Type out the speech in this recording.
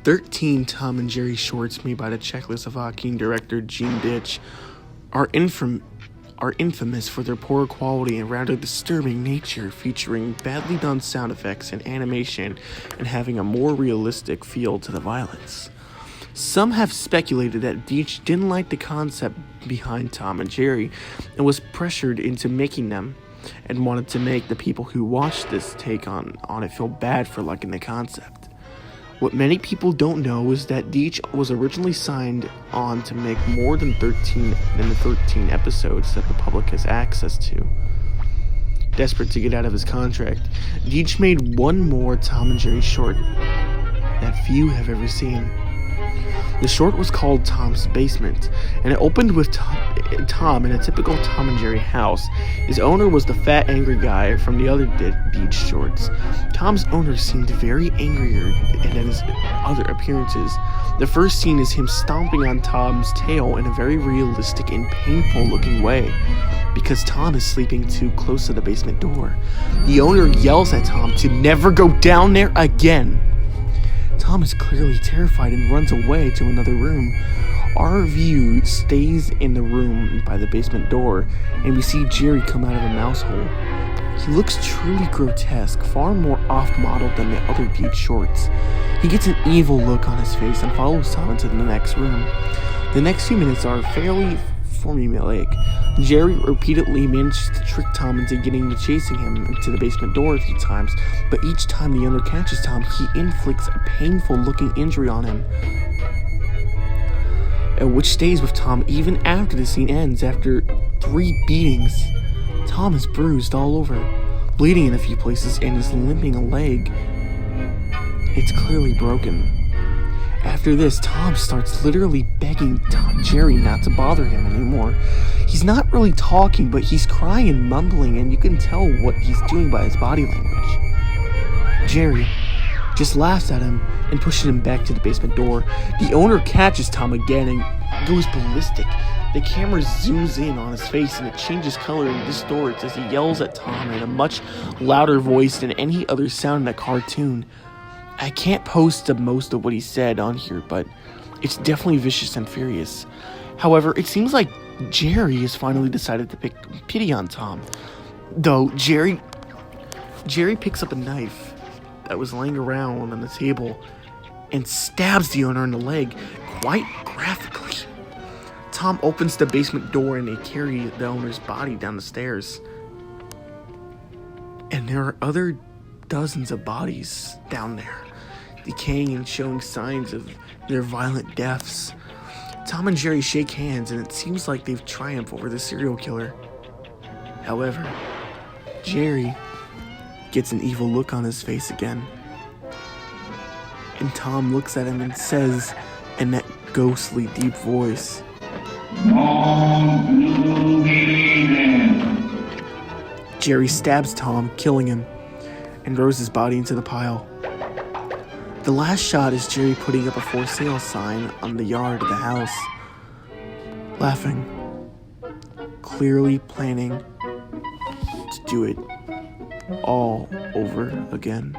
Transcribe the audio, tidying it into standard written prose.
13 Tom and Jerry shorts made by the Czechoslovakian director Gene Ditch are infamous for their poor quality and rather disturbing nature, featuring badly done sound effects and animation and having a more realistic feel to the violence. Some have speculated that Deitch didn't like the concept behind Tom and Jerry and was pressured into making them and wanted to make the people who watched this take on it feel bad for liking the concept. What many people don't know is that Deitch was originally signed on to make more than the 13 episodes that the public has access to. Desperate to get out of his contract, Deitch made one more Tom and Jerry short that few have ever seen. The short was called Tom's Basement, and it opened with Tom in a typical Tom and Jerry house. His owner was the fat, angry guy from the other Deitch shorts. Tom's owner seemed very angrier than his other appearances. The first scene is him stomping on Tom's tail in a very realistic and painful-looking way, because Tom is sleeping too close to the basement door. The owner yells at Tom to never go down there again. Tom is clearly terrified and runs away to another room. Our view stays in the room by the basement door, and we see Jerry come out of a mouse hole. He looks truly grotesque, far more off-model than the other Deitch shorts. He gets an evil look on his face and follows Tom into the next room. The next few minutes are fairly formulaic. Jerry repeatedly manages to trick Tom into chasing him into the basement door a few times, but each time the owner catches Tom, he inflicts a painful-looking injury on him, which stays with Tom even after the scene ends. After 3 beatings, Tom is bruised all over, bleeding in a few places, and is limping a leg. It's clearly broken. After this, Tom starts literally begging Jerry not to bother him anymore. He's not really talking, but he's crying and mumbling, and you can tell what he's doing by his body language. Jerry just laughs at him and pushes him back to the basement door. The owner catches Tom again and goes ballistic. The camera zooms in on his face and it changes color and distorts as he yells at Tom in a much louder voice than any other sound in a cartoon. I can't post most of what he said on here, but it's definitely vicious and furious. However, it seems like Jerry has finally decided to pick pity on Tom. Though Jerry picks up a knife that was laying around on the table and stabs the owner in the leg quite graphically. Tom opens the basement door and they carry the owner's body down the stairs. And there are other dozens of bodies down there, decaying and showing signs of their violent deaths. Tom and Jerry shake hands and it seems like they've triumphed over the serial killer. However, Jerry gets an evil look on his face again. And Tom looks at him and says in that ghostly deep voice, Jerry stabs Tom, killing him, and throws his body into the pile. The last shot is Jerry putting up a for sale sign on the yard of the house, laughing, clearly planning to do it all over again.